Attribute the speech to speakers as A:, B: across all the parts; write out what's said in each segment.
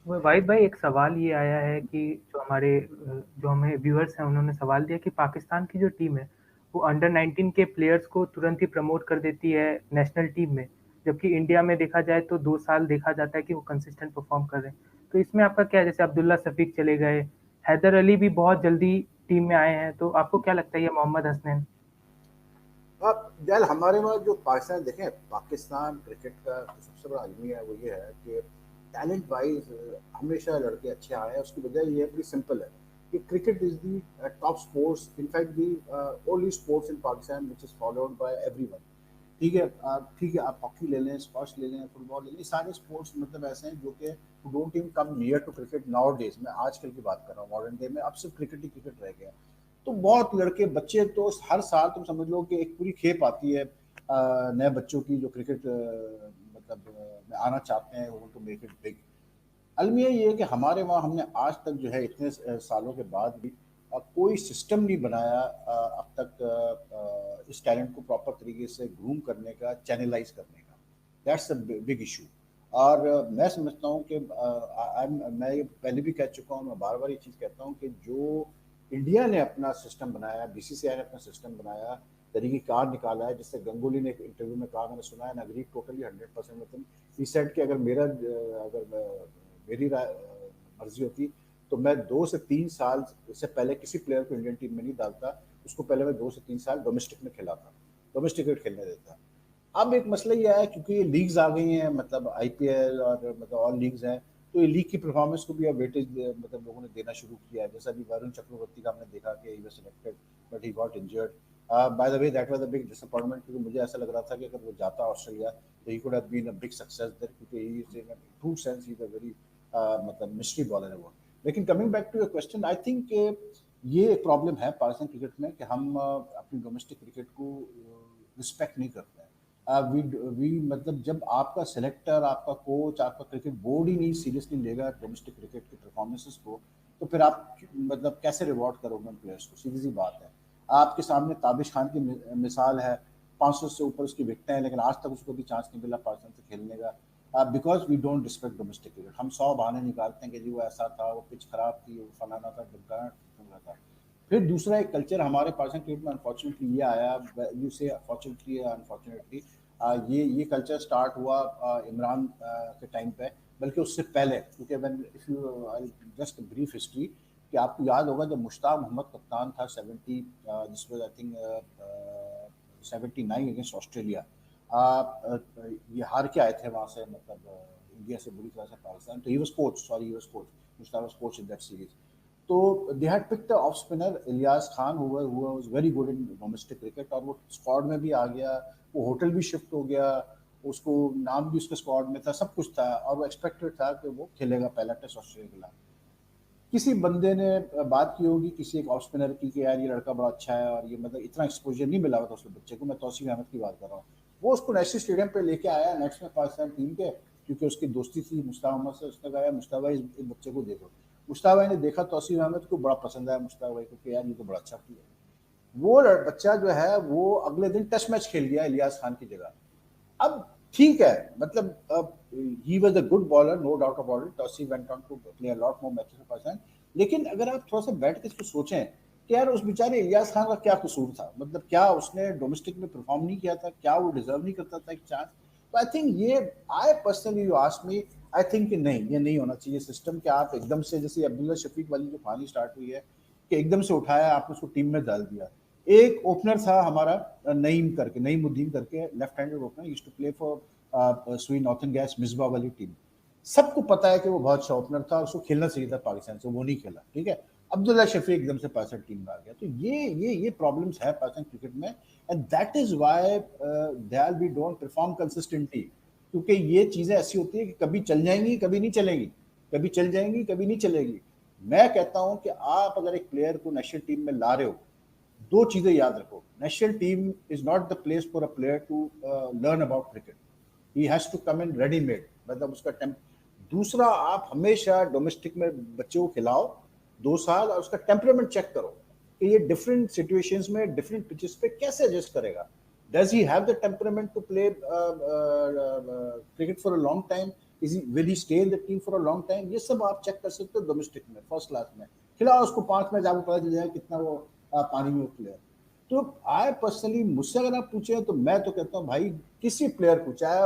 A: वाहिद भाई, एक सवाल ये आया है कि जो हमें व्यूअर्स हैं उन्होंने सवाल दिया कि पाकिस्तान की जो टीम है वो अंडर 19 के प्लेयर्स को तुरंत ही प्रमोट कर देती है नेशनल टीम में, जबकि इंडिया में देखा जाए तो 2 साल देखा जाता है कि वो कंसिस्टेंट परफॉर्म कर रहे हैं। तो इसमें आपका क्या है? जैसे अब्दुल्ला शफीक चले गए, हैदर अली भी बहुत जल्दी टीम में आए हैं, तो आपको क्या लगता है ये मोहम्मद हसनैन?
B: अब यार हमारे वहाँ जो पाकिस्तान देखें, पाकिस्तान क्रिकेट का जो सबसे बड़ा अलमिया है वो ये है कि टैलेंट वाइज हमेशा लड़के अच्छे आए हैं। उसकी वजह ये है, बड़ी सिंपल है कि cricket is the top sports, in fact the only sports in Pakistan which is followed by everyone. ठीक है, ठीक है, आप हॉकी ले लें, स्क्वॉश ले लें, फुटबॉल ले लें, सारे स्पोर्ट्स मतलब ऐसे हैं जो कि don't even come near to cricket nowadays. मैं आजकल की बात कर रहा हूँ, मॉडर्न डे में अब सिर्फ क्रिकेट ही क्रिकेट रह गया। तो बहुत लड़के बच्चे तो हर साल तुम समझ लो कि एक पूरी खेप आती है नए बच्चों की जो क्रिकेट में आना चाहते हैं, वो टू मेक इट बिग। अलमिया ये है कि हमारे वहाँ हमने आज तक जो है इतने सालों के बाद भी कोई सिस्टम नहीं बनाया अब तक इस टैलेंट को प्रॉपर तरीके से ग्रूम करने का, चैनलाइज करने का। That's a big issue. और मैं समझता हूँ कि मैं ये पहले भी कह चुका हूँ, मैं बार बार ये चीज़ कहता हूँ कि जो इंडिया ने अपना सिस्टम बनाया, बीसीसीआई ने अपना सिस्टम बनाया, तरीक़ेकार निकाला है, जिससे गंगुली ने एक इंटरव्यू में कहा, मैंने सुना है, अग्री टोटली 100% में तुम, ही सेड कि अगर मेरी मर्जी होती तो मैं 2 से 3 साल से पहले किसी प्लेयर को इंडियन टीम में नहीं डालता, उसको पहले मैं 2 से 3 साल डोमेस्टिक में खिलाता, डोमेस्टिक क्रिकेट खेलने देता। अब एक मसला ये है, क्योंकि ये लीग्स आ गई हैं, मतलब आईपीएल और मतलब ऑल लीग्स हैं, तो ये लीग की परफॉर्मेंस को भी अब वेटेज मतलब लोगों ने देना शुरू किया है। जैसा अभी वरुण चक्रवर्ती का हमने देखा कि he was selected but he got injured. By the way that was a big disappointment, क्योंकि मुझे ऐसा लग रहा था कि अगर वो जाता ऑस्ट्रेलिया तो he could have been a big success there, क्योंकि he is in true sense he is a very मतलब मिस्ट्री बॉलर है वो। लेकिन coming back to your question, I think ये एक प्रॉब्लम है पाकिस्तान क्रिकेट में कि हम अपनी डोमेस्टिक क्रिकेट को रिस्पेक्ट नहीं करते हैं। वी मतलब जब आपका सेलेक्टर, आपका कोच, आपका क्रिकेट बोर्ड ही नहीं सीरियसली लेगा डोमेस्टिक क्रिकेट की परफॉर्मेंसेस को, तो फिर आप मतलब कैसे रिवॉर्ड करोगे उन प्लेयर्स को? सीधी सी बात है। आपके सामने ताबिश खान की मिसाल है, 500 से ऊपर उसकी विकटें हैं, लेकिन आज तक उसको भी चांस नहीं मिला पाकिस्तान से खेलने का, because we don't respect domestic cricket. हम 100 बहाने निकालते हैं कि जी वो ऐसा था, वो पिच खराब थी, वो फलाना था, ढिमकाना था। फिर दूसरा एक कल्चर हमारे पास है क्रिकेट में, अनफॉर्चुनेटली ये आया, यू से फॉर्चुनेटली अनफॉर्चुनेटली, ये कल्चर स्टार्ट हुआ इमरान के टाइम पे, बल्कि उससे पहले, क्योंकि when if you just brief history, कि आपको याद होगा जब मुश्ताक मोहम्मद कप्तान था 70, this was I think 79 against Australia, ये हार के आए थे वहाँ से, मतलब इंडिया से बुरी तरह से पाकिस्तान, तो he was coach, sorry he was coach, Mushtaq was coach in that series. तो they had picked the off spinner Ilyas Khan, who was very good in domestic cricket, और वो स्क्वाड में भी आ गया, वो होटल भी शिफ्ट हो गया, उसको नाम भी उसके स्क्वाड में था, सब कुछ था, और वो एक्सपेक्टेड था कि वो खेलेगा पहला टेस्ट ऑस्ट्रेलिया के खिलाफ। किसी बंदे ने बात की होगी किसी एक ऑफ स्पिनर की कि यार ये लड़का बड़ा अच्छा है, और ये मतलब इतना एक्सपोजर नहीं मिला था उस बच्चे को, मैं तौसीफ अहमद की बात कर रहा हूँ। वो उसको नेशनल स्टेडियम पे लेके आया नेक्स्ट में पाकिस्तान टीम के, क्योंकि उसकी दोस्ती थी मुश्ताक अहमद से। उसने कहा मुश्ताक भाई इस बच्चे को देखो। मुश्ताक भाई ने देखा, तौसीफ अहमद को बड़ा पसंद आया मुश्ताक भाई को कि यार ये तो बड़ा अच्छा प्लेयर है। वो बच्चा जो है वो अगले दिन टेस्ट मैच खेल गया इलियास खान की जगह। अब ठीक है, मतलब he was a good bowler, no doubt about it, Tauseef went on to play a lot more matches for Pakistan. लेकिन अगर आप थोड़ा सा बैठ के इसको सोचें कि यार उस बेचारे इलियास खान का क्या कसूर था, मतलब क्या उसने डोमेस्टिक में परफॉर्म नहीं किया था, क्या वो डिजर्व नहीं करता था एक चांस? तो आई थिंक ये, I personally you ask me, I think कि नहीं, ये नहीं होना चाहिए सिस्टम कि आप एकदम से, जैसे अब्दुल्ला शफीक वाली जो कहानी स्टार्ट हुई है कि एकदम से उठाया आपने उसको टीम में डाल दिया। एक ओपनर था हमारा नईमुद्दीन करके, left handed opener, used to play for Sui northern gas Misbah वाली टीम। सबको पता है कि वो बहुत अच्छा ओपनर था, उसको खेलना चाहिए था पाकिस्तान से, वो नहीं खेला, ठीक है। अब्दुल्ला शफीक एकदम से पाकिस्तान टीम में आ गया। तो ये प्रॉब्लम्स है पाकिस्तान क्रिकेट में, and that is why Dayal we don't perform consistently, क्योंकि ये चीजें ऐसी होती है कि कभी चल जाएंगी, कभी नहीं चलेंगी, कभी चल जाएंगी, कभी नहीं चलेगी। मैं कहता हूं कि आप अगर एक प्लेयर को नेशनल टीम में ला रहे हो, दो चीजें याद रखो, national team is not the place for a player to learn about cricket, he has to come in readymade, मतलब उसका टेम्प। दूसरा, आप हमेशा डोमेस्टिक में बच्चे को खिलाओ 2 साल, और उसका टेम्परामेंट चेक करो कि ये डिफरेंट सिचुएशंस में डिफरेंट पिचेस पे कैसे एडजस्ट करेगा। Does he have the temperament to play cricket for a long time, will he stay in the team for a long time, ये सब आप चेक कर सकते हो डोमेस्टिक में, फर्स्ट क्लास में। खिलाओ उसको 5 मैच, आपको पता चल जाएगा कितना वो पानी में प्लेयर। तो आई पर्सनली, मुझसे अगर आप पूछे तो मैं तो कहता हूँ भाई किसी प्लेयर को, चाहे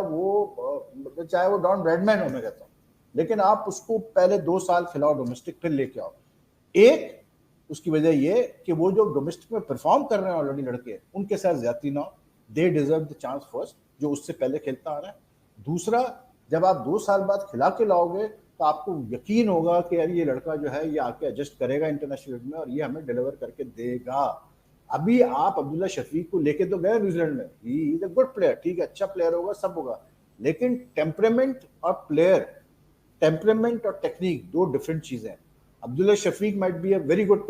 B: वो डॉन ब्रैडमैन हो, मैं कहता हूँ, लेकिन आप उसको पहले 2 साल खिलाओ डोमेस्टिक, फिर लेके आओ। एक उसकी वजह ये कि वो जो डोमेस्टिक में परफॉर्म कर रहे हैं ऑलरेडी लड़के, उनके साथ ज्यादती ना हो, they deserve the chance first, जो उससे पहले खेलता आ रहा है। दूसरा, जब आप 2 साल बाद खिला के लाओगे तो आपको यकीन होगा कि यार ये लड़का जो है ये आके एडजस्ट करेगा इंटरनेशनल में और ये हमें डिलीवर करके देगा। अभी आप अब्दुल्ला शफीक को लेके तो गए न्यूजीलैंड में, ही इज अ गुड प्लेयर, ठीक है, अच्छा प्लेयर होगा, सब होगा, लेकिन टेम्परामेंट और प्लेयर, टेम्परामेंट और टेक्निक दो डिफरेंट चीजें हैं। Abdullah Shafiq might be a very good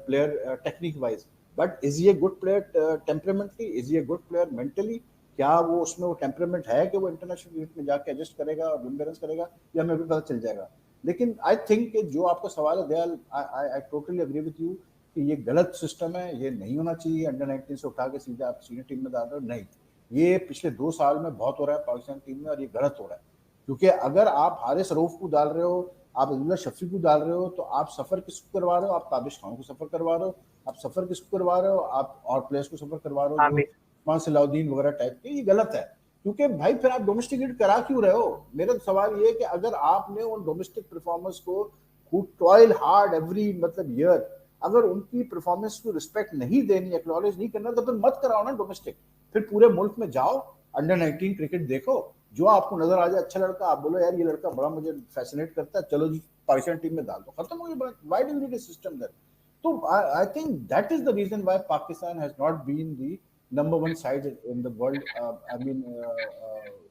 B: player technique wise, but is he a good player temperamentally? Is he a good player mentally? क्या वो उसमें वो टेम्परामेंट है कि वो इंटरनेशनल क्रिकेट में जाके एडजस्ट करेगा और विन बैलेंस करेगा, या हमें भी पता चल जाएगा। लेकिन आई थिंक कि जो आपका सवाल है Dayal, I totally agree with you कि ये गलत सिस्टम है, ये नहीं होना चाहिए। अंडर 19 से उठा के सीधा आप सीनियर टीम में डाल रहे हो, नहीं, ये पिछले 2 साल में बहुत हो रहा है पाकिस्तान टीम में और ये गलत हो रहा है। क्योंकि अगर आप हारिस रऊफ को डाल रहे हो, आप अब्दुल्ला शफीक को डाल रहे हो, तो आप सफर किसको करवा रहे हो? आप ताबिश खान को सफर करवा रहे हो, आप सफर किसको करवा रहे हो? आप और प्लेयर्स को सफर करवा रहे हो जो उस्मान सलाउद्दीन वगैरह टाइप के। ये गलत है, क्योंकि भाई फिर आप डोमेस्टिक क्रिकेट करा क्यों रहे हो? मेरा सवाल ये है कि अगर आपने उन डोमेस्टिक परफॉर्मर्स को हु टॉयल हार्ड एवरी मतलब ईयर, अगर उनकी परफॉर्मेंस को रिस्पेक्ट नहीं देनी, एक्नॉलेज नहीं करना, तो फिर मत कराओ ना डोमेस्टिक। फिर पूरे मुल्क में जाओ, अंडर 19 क्रिकेट देखो, जो आपको नजर आ जाए अच्छा लड़का, आप बोलो यार ये लड़का बड़ा मुझे फैसिनेट करता है, चलो जी पाकिस्तान टीम में डाल दो, खत्म हो गई बात। Why do you need a system there? तो I think that is the reason why Pakistan has not been the number 1 side in the world. I mean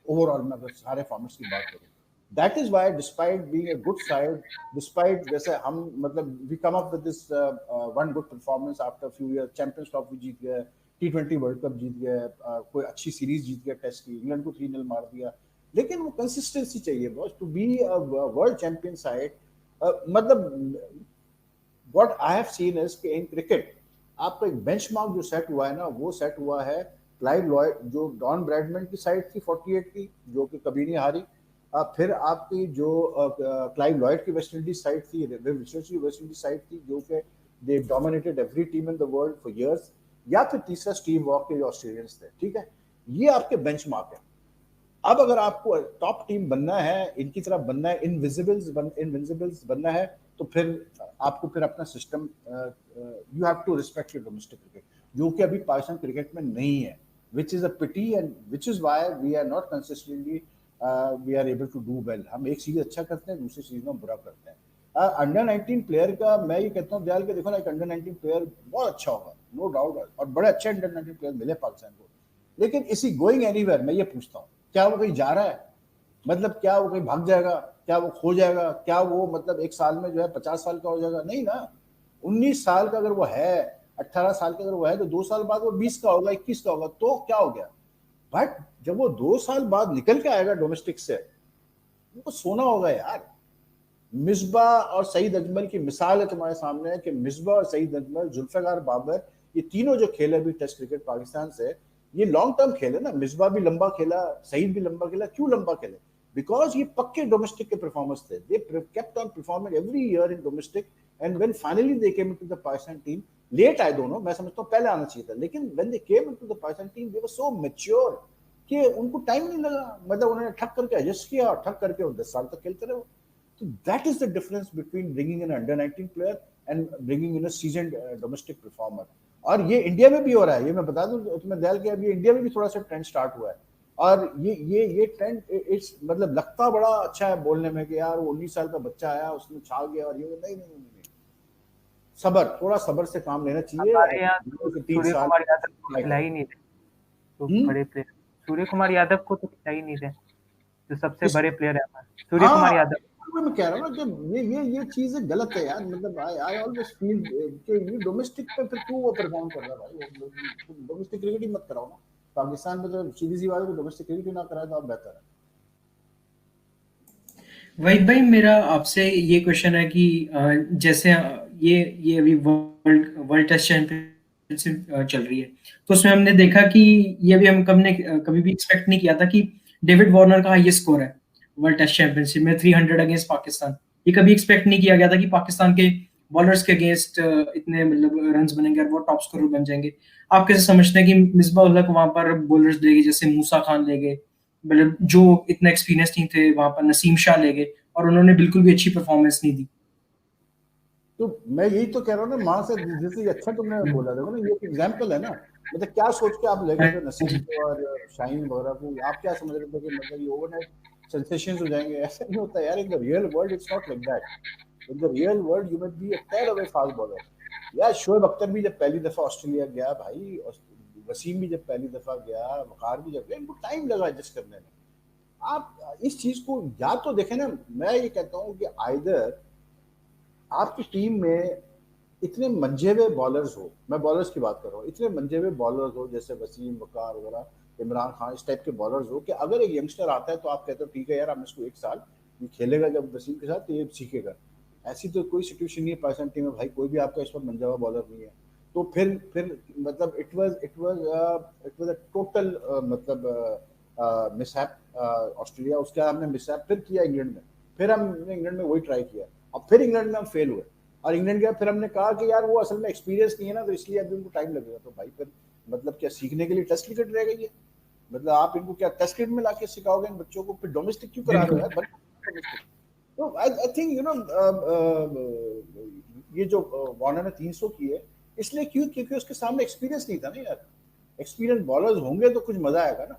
B: overall मैं अगर सारे फॉर्मेट्स की बात करूं, that is why despite being a good side, despite जैसे हम मतलब we come up with this one good performance after few year, champions trophy जीत गए, T20 वर्ल्ड कप जीत गया, कोई अच्छी सीरीज जीत गया टेस्ट की, इंग्लैंड को 3-0 मार दिया, लेकिन वो कंसिस्टेंसी चाहिए boss to be a world champion side. मतलब what I have seen is कि इन क्रिकेट आपका एक बेंचमार्क जो सेट हुआ है ना, वो सेट हुआ है क्लाइव लॉयड, जो डॉन ब्रैडमैन की साइड थी 48 की, जो कि कभी नहीं हारी। फिर आपकी जो क्लाइव लॉयड की वेस्ट इंडीज साइड थी, रिचर्ड्स की वेस्ट इंडीज साइड थी, जो कि दे dominated every team in the world for years, या फिर तीसरा स्टीव वॉक के जो ऑस्ट्रेलियंस थे। ठीक है, ये आपके बेंचमार्क है। अब अगर आपको टॉप टीम बनना है, इनकी तरह बनना है, इनविंसिबल्स बनना है, तो फिर आपको फिर अपना system, you have to respect your domestic cricket, जो कि अभी पाकिस्तान क्रिकेट में नहीं है, which is a pity and which is why we are not consistently we are able to do well. हम एक चीज अच्छा करते हैं, दूसरी चीज में बुरा करते हैं। अंडर 19 प्लेयर का मैं ये कहता हूँ दयाल के, देखो ना, एक अंडर 19 प्लेयर बहुत अच्छा होगा, नो डाउट, और बड़े अच्छे अंडर 19 प्लेयर मिले पाकिस्तान को, लेकिन इसी गोइंग एनीवेयर मैं ये पूछता हूँ, क्या वो कहीं जा रहा है? मतलब क्या वो कहीं भाग जाएगा? क्या वो खो जाएगा? क्या वो मतलब 1 साल में जो है 50 साल का हो जाएगा? नहीं ना। 19 साल का अगर वो है, 18 साल का अगर वो है, तो 2 साल बाद वो 20 का होगा, 21 का होगा, तो क्या हो गया? बट जब वो 2 साल बाद निकल के आएगा डोमेस्टिक से, वो सोना होगा यार। मिसबा और सईद अजमल की मिसाल है तुम्हारे सामने, कि मिसबा और सईद अजमल, जुल्फिकार बाबर, ये तीनों जो खेले अभी टेस्ट क्रिकेट पाकिस्तान से, ये लॉन्ग टर्म खेले ना। मिसबा भी लंबा खेला, सईद भी लंबा खेला। क्यों लंबा खेले? बिकॉज ये पक्के डोमेस्टिक के परफॉर्मर्स थे, they kept on performing every year in domestic, and when finally they came into the Pakistan team, late आए दोनों, मैं समझता हूँ पहले आना चाहिए था, लेकिन when they came into the Pakistan team they were so mature कि उनको टाइम नहीं लगा, मतलब उन्होंने ठक करके एडजस्ट किया और ठक करके वो 10 साल तक खेलते रहे। So that is the difference between bringing in an under 19 player and bringing in a seasoned domestic performer. और ये इंडिया में भी हो रहा है, ये मैं बता दूं तुम्हें दयाल, के अभी इंडिया में भी थोड़ा सा ट्रेंड स्टार्ट हुआ है, और ये ट्रेंड इट्स मतलब लगता बड़ा अच्छा है बोलने में कि यार वो 19 साल का बच्चा आया, उसने छा गया, और ये नहीं, सबर, थोड़ा सबर से काम लेना चाहिए।
A: हमारे यहाँ सूर्य कुमार यादव को खिला ही नहीं थे, तो बड़े प्लेयर सूर्य कुमार यादव को तो खिला ही नहीं थे, जो सबसे बड़े प्लेयर है हमारे सूर्य कुमार यादव।
B: मैं कह रहा हूँ ना कि ये चीजें गलत है यार। मतलब आई ऑलवेज फील कि ये डोमेस्टिक पे फिर क्यों वो परफॉर्म कर रहा है भाई? डोमेस्टिक क्रिकेट ही मत कराओ ना। पाकिस्तान में तो सीधी सी बात है, डोमेस्टिक क्रिकेट ही ना कराए तो आप बेहतर है।
C: वहीद भाई, मेरा आपसे ये क्वेश्चन है कि जैसे ये अभी वर्ल्ड टेस्ट चैंपियनशिप चल रही है, तो उसमें हमने देखा कि ये भी हम कभी भी एक्सपेक्ट नहीं किया था कि डेविड वार्नर का हाईएस्ट स्कोर है, वर्ल्ड टेस्ट चैंपियनशिप में 300 अगेंस्ट पाकिस्तान। ये कभी एक्सपेक्ट नहीं किया गया था कि पाकिस्तान के बॉलर्स के अगेंस्ट इतने मतलब रन्स बनेंगे और वो टॉप स्कोरर बन जाएंगे। आप कैसे समझते हैं कि मिसबा उल हक वहां पर बॉलर्स ले गए, जैसे मूसा खान ले गए, मतलब जो इतना एक्सपीरियंस नहीं थे, वहां पर नसीम शाह ले गए और उन्होंने बिल्कुल भी अच्छी परफॉर्मेंस नहीं दी।
B: तो मैं यही तो कह रहा हूँ ना, माँ से जैसे अच्छा तुमने बोला, देखो ना ये एक एग्जाम्पल है ना, मतलब क्या सोच के आप ले गए थे
C: हाँ
B: नसीम
C: जी।
B: को और शाहीन वगैरह को, आप क्या समझ रहे थे कि मतलब ये ओवरनाइट सेंसेशन हो जाएंगे? ऐसा नहीं होता यार, in the real world it's not like that. In the real world you must be a tearaway fast bowler. यार शोएब अख्तर भी जब पहली दफा ऑस्ट्रेलिया गया भाई, वसीम भी जब पहली दफा गया, वकार भी जब गया, इनको टाइम लगा एडजस्ट करने में। आप इस चीज को या तो देखें ना, मैं ये कहता हूँ कि आइदर आपकी टीम में इतने मंजे हुए बॉलर्स हो, मैं बॉलर्स की बात कर रहा हूँ, इतने मंजे हुए बॉलर्स हो जैसे वसीम, वकार वगैरह, इमरान खान, इस टाइप के बॉलर्स हो कि अगर एक यंगस्टर आता है तो आप कहते हो ठीक है यार, हम इसको एक साल ये खेलेगा जब वसीम के साथ तो ये सीखेगा। ऐसी तो कोई सिचुएशन नहीं है पाकिस्तान टीम में भाई, कोई भी आपका इस वक्त मंजा हुआ बॉलर नहीं है। तो फिर मतलब इट वाज अ टोटल मतलब मिसहैप ऑस्ट्रेलिया, उसके बाद हमने मिसहैप फिर किया इंग्लैंड में, फिर हमने इंग्लैंड में वही ट्राई किया, और फिर इंग्लैंड में हम फेल हुए, और इंग्लैंड गया, फिर हमने कहा कि यार वो असल में एक्सपीरियंस नहीं है ना, तो इसलिए अभी उनको टाइम लगेगा। तो भाई फिर मतलब क्या सीखने के लिए टेस्ट क्रिकेट रह गई है? मतलब आप इनको क्या टेस्ट क्रिकेट में लाके सिखाओगे इन बच्चों को? फिर डोमेस्टिक क्यों करा रहे हो
C: बिल्कुल।
B: यार, डोमेस्टिक। तो आई थिंक यू नो ये जो वार्नर ने 300 की है, इसलिए क्यों? क्योंकि उसके सामने एक्सपीरियंस नहीं था ना यार। एक्सपीरियंस बॉलर्स होंगे तो कुछ मजा आएगा ना,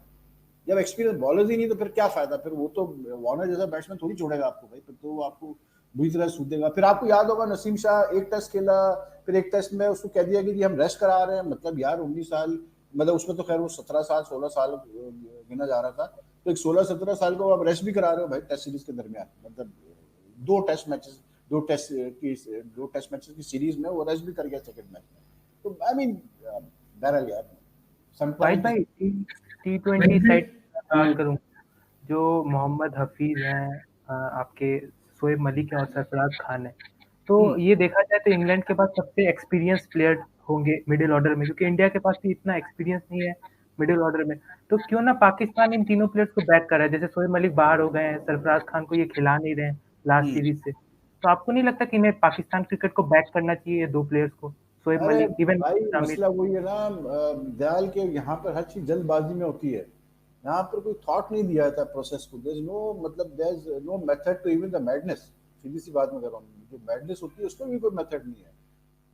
B: जब एक्सपीरियंस बॉलर्स ही नहीं तो फिर क्या फायदा? फिर वो तो वार्नर जैसा बैट्समैन थोड़ी छोड़ेगा आपको भाई, फिर तो वो आपको बुरी तरह सूद देगा। फिर आपको याद होगा नसीम शाह एक टेस्ट खेला, फिर एक टेस्ट में उसको कह दिया कि जी हम रेस्ट करा रहे हैं, मतलब यार 19 साल, मतलब उसमें तो खैर वो 17 साल 16 साल गिना जा रहा था, तो एक 16-17 साल को आप रेस्ट भी करा रहे हो भाई टेस्ट सीरीज के दरमियान, मतलब दो टेस्ट मैचेस, दो टेस्ट मैचेस की सीरीज में वो रेस्ट भी कर गया सेकंड मैच में। तो आई मीन बहरहाल यार,
A: वाहिद
B: समटाइम्स
A: भाई, T20 साइड की बात करूँ, जो मोहम्मद हफीज हैं, आपके शोएब मलिक हैं और सरफराज खान है, तो ये देखा जाए तो इंग्लैंड के पास सबसे एक्सपीरियंस प्लेयर होंगे मिडिल ऑर्डर में, क्योंकि इंडिया के पास भी इतना एक्सपीरियंस नहीं है मिडिल ऑर्डर में। तो क्यों ना पाकिस्तान इन तीनों प्लेयर्स को बैक कर रहा है, जैसे शोएब मलिक बाहर हो गए हैं, सरफराज खान को ये खिला नहीं रहे हैं लास्ट सीरीज से, तो आपको नहीं लगता कि इन्हें पाकिस्तान क्रिकेट को बैक करना चाहिए, ये दो प्लेयर्स को, शोएब
B: अरे
A: मलिक, इवन
B: भाई
A: आमिर?
B: मसला वही है ना, दयाल के यहाँ पर हर चीज जल्दबाजी में होती है। यहाँ पर कोई थॉट नहीं दिया जाता प्रोसेस को, देयर इज नो मतलब there is no method to even the madness. सीधी सी बात मैं कर रहा हूँ, जो मैडनेस होती है उसका भी कोई मेथड नहीं है।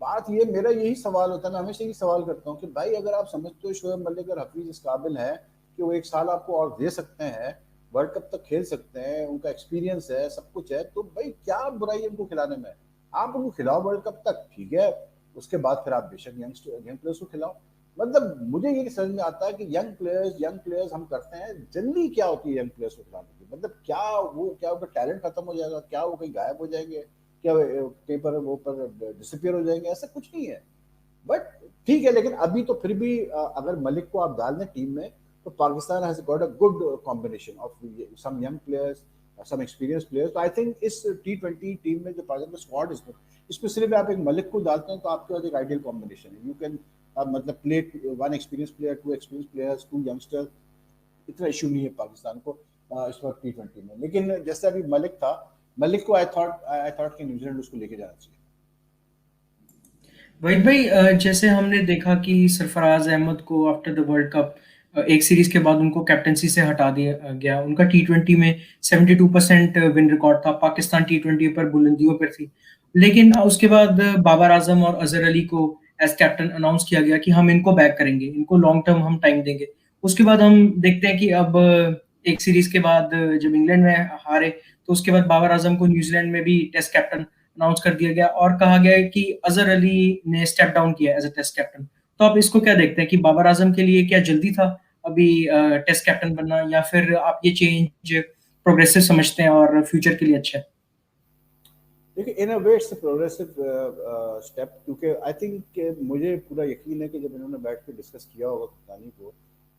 B: बात ये, मेरा यही सवाल होता है, मैं हमेशा यही सवाल करता हूँ कि भाई अगर आप समझते हो शोएब मलिक और हफीज इस काबिल है कि वो एक साल आपको और दे सकते हैं, वर्ल्ड कप तक खेल सकते हैं, उनका एक्सपीरियंस है, सब कुछ है, तो भाई क्या बुराई है उनको खिलाने में? आप उनको खिलाओ वर्ल्ड कप तक, ठीक है, उसके बाद फिर आप बेशक यंग प्लेयर्स को खिलाओ। मतलब मुझे ये समझ में आता है कि यंग प्लेयर्स हम करते हैं, जल्दी क्या होती है यंग प्लेयर्स को खिलाने की? मतलब क्या उनका टैलेंट खत्म हो जाएगा? क्या वो कहीं गायब हो जाएंगे? क्या कहीं पर वो पर डिसअपियर हो जाएंगे? ऐसा कुछ नहीं है। बट ठीक है, लेकिन अभी तो फिर भी अगर मलिक को आप डाल दें टीम में, तो Pakistan has got a good combination of some young players, some experience players. तो आई थिंक इस T20 टीम में जो पाकिस्तान का स्क्वाड इसमें सिर्फ आप एक मलिक को डालते हैं तो आपके पास एक आइडियल कॉम्बिनेशन है। यू कैन मतलब play one experience player, two experience players, two youngster, इतना इशू नहीं है पाकिस्तान को इस वक्त T20 में। लेकिन जैसे अभी मलिक था, मलिक को आई थॉट कि न्यूजीलैंड उसको लेके जाना चाहिए।
C: वहीद भाई, जैसे हमने देखा कि सरफराज अहमद को आफ्टर द वर्ल्ड कप एक सीरीज के बाद उनको कैप्टनसी से हटा दिया गया। उनका T20 में 72% विन रिकॉर्ड था, पाकिस्तान T20 पर बुलंदियों पर थी। लेकिन उसके बाद बाबर आजम और अजहर अली को एज कैप्टन अनाउंस किया गया कि हम इनको बैक करेंगे, इनको लॉन्ग टर्म हम टाइम देंगे। उसके बाद हम देखते हैं कि अब एक सीरीज के बाद जब इंग्लैंड में हारे, तो उसके बाद बाबर आजम को न्यूजीलैंड में भी टेस्ट कैप्टन अनाउंस कर दिया गया और कहा गया है कि अजहर अली ने स्टेप डाउन किया एज अ टेस्ट कैप्टन। तो आप इसको क्या देखते हैं कि बाबर आजम के लिए क्या जल्दी था अभी टेस्ट कैप्टन बनना, या फिर आप ये चेंज प्रोग्रेसिव समझते हैं और फ्यूचर के लिए अच्छा है?
B: देखिए इन अ वे इट्स प्रोग्रेसिव स्टेप, क्योंकि आई थिंक मुझे पूरा यकीन है कि जब इन्होंने बैठ के डिस्कस किया होगा कप्तानी को,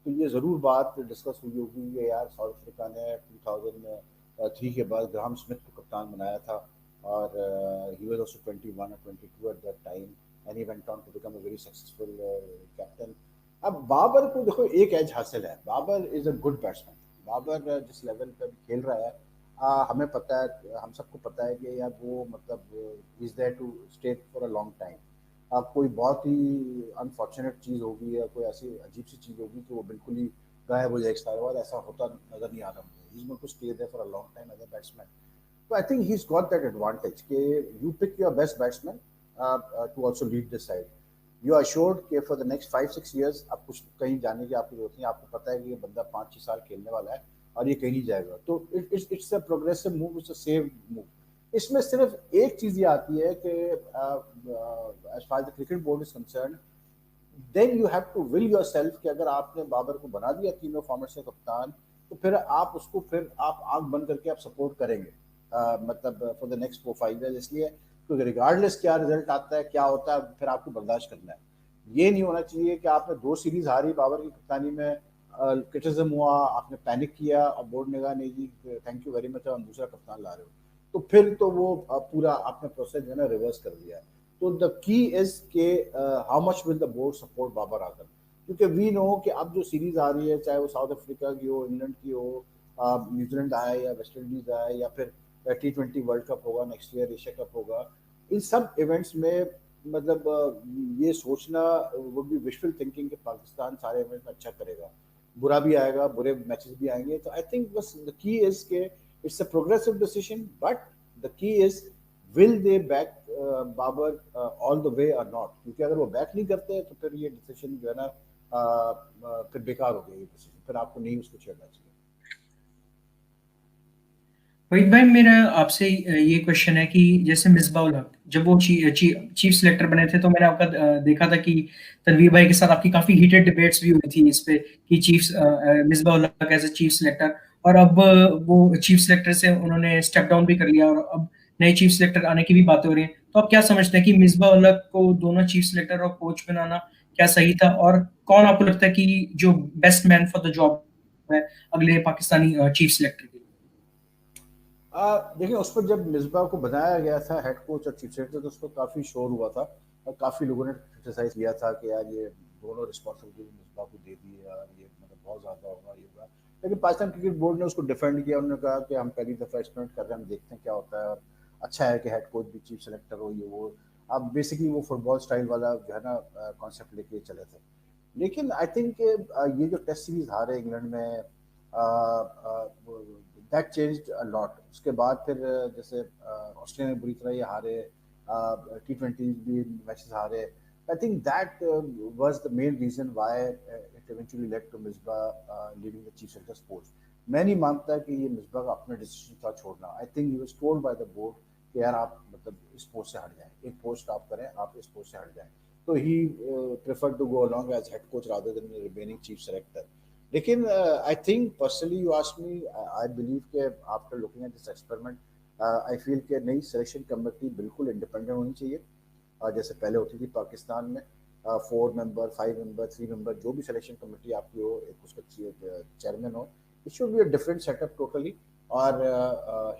B: तो ये ज़रूर बात डिस्कस हुई होगी कि यार साउथ अफ्रीका ने 2003 के बाद ग्राहम स्मिथ को कप्तान बनाया था, और ही वाज आल्सो 21 और 22 at that time, and he went on to become a very successful captain. अब बाबर को देखो एक एज हासिल है, Babar is a good batsman. Babar जिस लेवल पर खेल रहा है हमें पता है, हम सबको पता है कि यार वो मतलब is there to stay for a long time. अब कोई बहुत ही अनफॉर्चुनेट चीज़ होगी या कोई ऐसी अजीब सी चीज़ होगी कि वो बिल्कुल ही गायब हो जाए एक साल बाद, ऐसा होता नजर नहीं आ रहा मुझे। He is going to stay there for a long time as a batsman. So I think he's got that advantage कि you pick your best batsman to also lead this side. You are assured कि for the next 5-6 years आप कुछ कहीं जाने की आपकी जरूरत नहीं, आपको पता है कि ये बंदा 5-6 साल खेलने वाला है और ये कहीं नहीं जाएगा। तो it's a progressive move, it's a safe move. इसमें सिर्फ एक चीज ये आती है कि as far the cricket board is concern, then you have to will yourself कि अगर आपने बाबर को बना दिया तीनों फॉर्मेट से कप्तान, तो फिर आप उसको फिर आप आंख बंद करके आप सपोर्ट करेंगे मतलब फॉर द नेक्स्ट 4-5 ईयर। इसलिए क्योंकि रिगार्डलेस क्या रिजल्ट आता है क्या होता है, फिर आपको बर्दाश्त करना है। ये नहीं होना चाहिए कि आपने 2 सीरीज हारी बाबर की कप्तानी में, क्रिटिसिज्म हुआ, आपने पैनिक किया और बोर्ड ने कहा नहीं जी थैंक यू वेरी मच, हम दूसरा कप्तान ला रहे हो, तो फिर तो वो पूरा आपने प्रोसेस जो है ना रिवर्स कर दिया। तो द की इज के how much will the board support Babar Azam, क्योंकि वी नो कि अब जो सीरीज आ रही है चाहे वो साउथ अफ्रीका की हो, इंग्लैंड की हो, न्यूजीलैंड आए या वेस्ट इंडीज आए या फिर T20 वर्ल्ड कप होगा नेक्स्ट ईयर, एशिया कप होगा, इन सब इवेंट्स में मतलब ये सोचना वो भी विशफुल थिंकिंग कि पाकिस्तान सारे इवेंट्स में अच्छा करेगा। बुरा भी आएगा, बुरे मैचेस भी आएंगे। तो आई थिंक बस द की इज के it's a progressive decision, but the key is will they back Babar all the way और नॉट, क्योंकि अगर वो बैक नहीं करते तो फिर ये डिसीजन जो है ना फिर बेकार हो गया, ये डिसीजन फिर आपको नहीं उसको छेड़ना चाहिए।
C: वहीद भाई, मेरा आपसे ये क्वेश्चन है कि जैसे मिसबाह उल हक जब वो चीफ सिलेक्टर बने थे, तो मैंने आपका देखा था कि तनवीर भाई के साथ आपकी काफी हीटेड डिबेट्स भी हुई थी इस पे कि Misbah ul Haq as a chief selector, और अब वो चीफ सिलेक्टर से उन्होंने स्टेप डाउन भी कर लिया और अब नए चीफ सिलेक्टर आने की भी बातें हो रही हैं। तो आप क्या समझते हैं कि मिसबाह उल हक को दोनों चीफ सिलेक्टर और कोच बनाना क्या सही था, और कौन आपको लगता है कि जो best man for the job है अगले पाकिस्तानी चीफ सिलेक्टर के लिए?
B: देखिए उस पर जब मिसबा को बनाया गया था हेड कोच और चीफ सेक्रेटरी, तो उस पर काफ़ी शोर हुआ था और काफ़ी लोगों ने क्रिटिसाइज किया था कि यार ये दोनों रिस्पॉन्सिबिलिटी मिसबा को दे दी है और ये मतलब बहुत ज़्यादा होगा ये होगा। लेकिन पाकिस्तान क्रिकेट बोर्ड ने उसको डिफेंड किया, उन्होंने कहा कि हम पहली दफ़ा एक्सपेरिमेंट कर रहे हैं, हम देखते हैं क्या होता है, और अच्छा है कि हेड कोच भी चीफ सेलेक्टर हो, ये वो। अब बेसिकली वो फुटबॉल स्टाइल वाला जो है ना कॉन्सेप्ट लेके चले थे। लेकिन आई थिंक ये जो टेस्ट सीरीज हारे इंग्लैंड में, दैट चेंज्ड अ लॉट। उसके बाद फिर जैसे ऑस्ट्रेलिया में बुरी तरह ये हारे, T20 भी मैचेस हारे। I think that was the main reason why it eventually led to Misbah leaving the chief selectors post. मैं नहीं मानता कि ये मिसबा का अपना डिसीजन था छोड़ना। I think he was told by the board कि यार आप मतलब इस पोस्ट से हट जाएं, एक पोस्ट आप करें, आप इस पोस्ट से हट जाएं। तो he preferred to go along as head coach rather than remaining chief selector. लेकिन I think personally you ask me, I believe के after looking at this experiment, I feel कि नई सिलेक्शन कमेटी बिल्कुल independent होनी चाहिए, जैसे पहले होती थी पाकिस्तान में 4 मेंबर, 5 मेंबर, 3 मेंबर, जो भी सिलेक्शन कमेटी आपकी हो, एक उसका चेयरमैन हो। It should be a different setup totally, और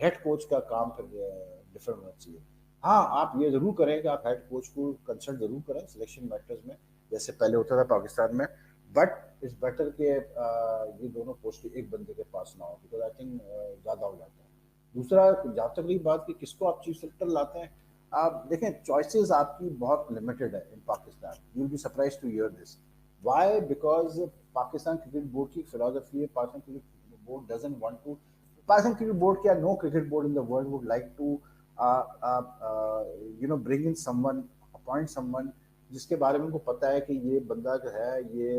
B: हेड कोच का काम फिर डिफरेंट होना चाहिए। हाँ, आप ये जरूर करें कि आप हेड कोच को कंसल्ट जरूर करें सिलेक्शन मैटर्स में, जैसे पहले होता था पाकिस्तान में, बट इट्स बेटर कि ये दोनों पोस्ट एक बंदे के पास ना हो, बिकॉज आई थिंक ज़्यादा हो जाता है। दूसरा, जहाँ तक रही बात कि किसको आप चीफ सेलेक्टर लाते हैं, आप देखें चॉइसेस आपकी बहुत लिमिटेड है in Pakistan. You will be surprise to hear this. Why? Because Pakistan cricket board की फिलोसफी है, Pakistan cricket board doesn't want to, Pakistan cricket board क्या, no cricket board in the world would like to bring in someone, appoint someone जिसके बारे में उनको पता है कि ये बंदा जो है ये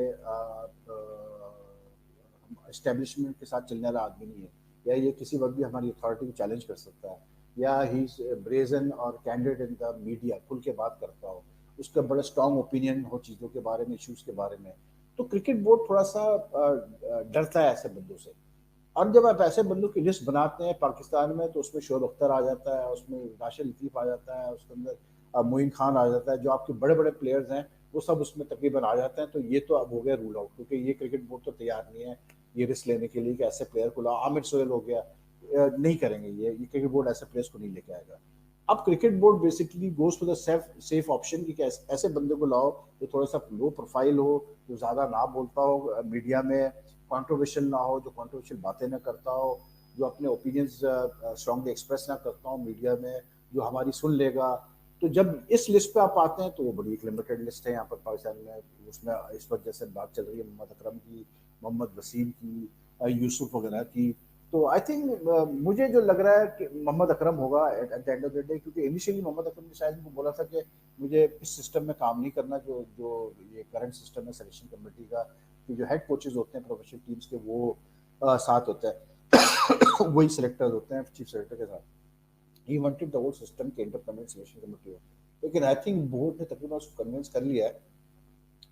B: एस्टेब्लिशमेंट के साथ चलने वाला आदमी नहीं है, या ये किसी वक्त भी हमारी अथॉरिटी को चैलेंज कर सकता है, या ही ब्रेजन और कैंडिडेट इन द मीडिया, खुल के बात करता हो, उसका बड़ा स्ट्रॉन्ग ओपिनियन हो चीज़ों के बारे में, इश्यूज़ के बारे में। तो क्रिकेट बोर्ड थोड़ा सा डरता है ऐसे बंदों से। और जब आप ऐसे बंदों की लिस्ट बनाते हैं पाकिस्तान में, तो उसमें शोएब अख्तर आ जाता है, उसमें राशिद लतीफ़ आ जाता है, उसके अंदर मोइन खान आ जाता है, जो आपके बड़े बड़े प्लेयर्स हैं वो सब उसमें तकरीबन आ जाते हैं। तो ये तो अब हो गया रूल आउट, क्योंकि ये क्रिकेट बोर्ड तो तैयार नहीं है ये रिस्क लेने के लिए कि ऐसे प्लेयर को लाओ। आमिर सोहेल हो गया, नहीं करेंगे ये क्रिकेट बोर्ड ऐसे प्लेयर्स को नहीं लेके आएगा। अब cricket board basically goes to the safe option कि ऐसे बंदे को लाओ जो थोड़ा सा लो प्रोफाइल हो, जो ज़्यादा ना बोलता हो मीडिया में, कंट्रोवर्शियल ना हो, जो कंट्रोवर्शियल बातें ना करता हो, जो अपने ओपिनियंस स्ट्रांगली एक्सप्रेस ना करता हूँ मीडिया में, जो हमारी सुन लेगा। तो जब इस लिस्ट पे आप आते हैं तो वो बड़ी एक लिमिटेड लिस्ट है यहाँ पर पाकिस्तान में। उसमें इस वक्त जैसे बात चल रही है मोहम्मद अकरम की, मोहम्मद वसीम की, यूसुफ वगैरह की, तो आई थिंक मुझे जो लग रहा है कि मोहम्मद अकरम होगा eight the end of the day, क्योंकि इनिशियली मोहम्मद अकरम ने शायद उनको बोला था कि मुझे इस सिस्टम में काम नहीं करना जो जो ये करंट सिस्टम है सिलेक्शन कमेटी का, कि जो हेड कोचेज होते हैं प्रोफेशनल टीम्स के वो साथ होता है वही सिलेक्टर्स होते हैं चीफ सेलेक्टर के साथ। He wanted the whole system के इंडिपेंडेंट सिलेक्शन कमेटी हो, लेकिन आई थिंक बोर्ड ने तकरीबन उसको कन्विंस कर लिया है।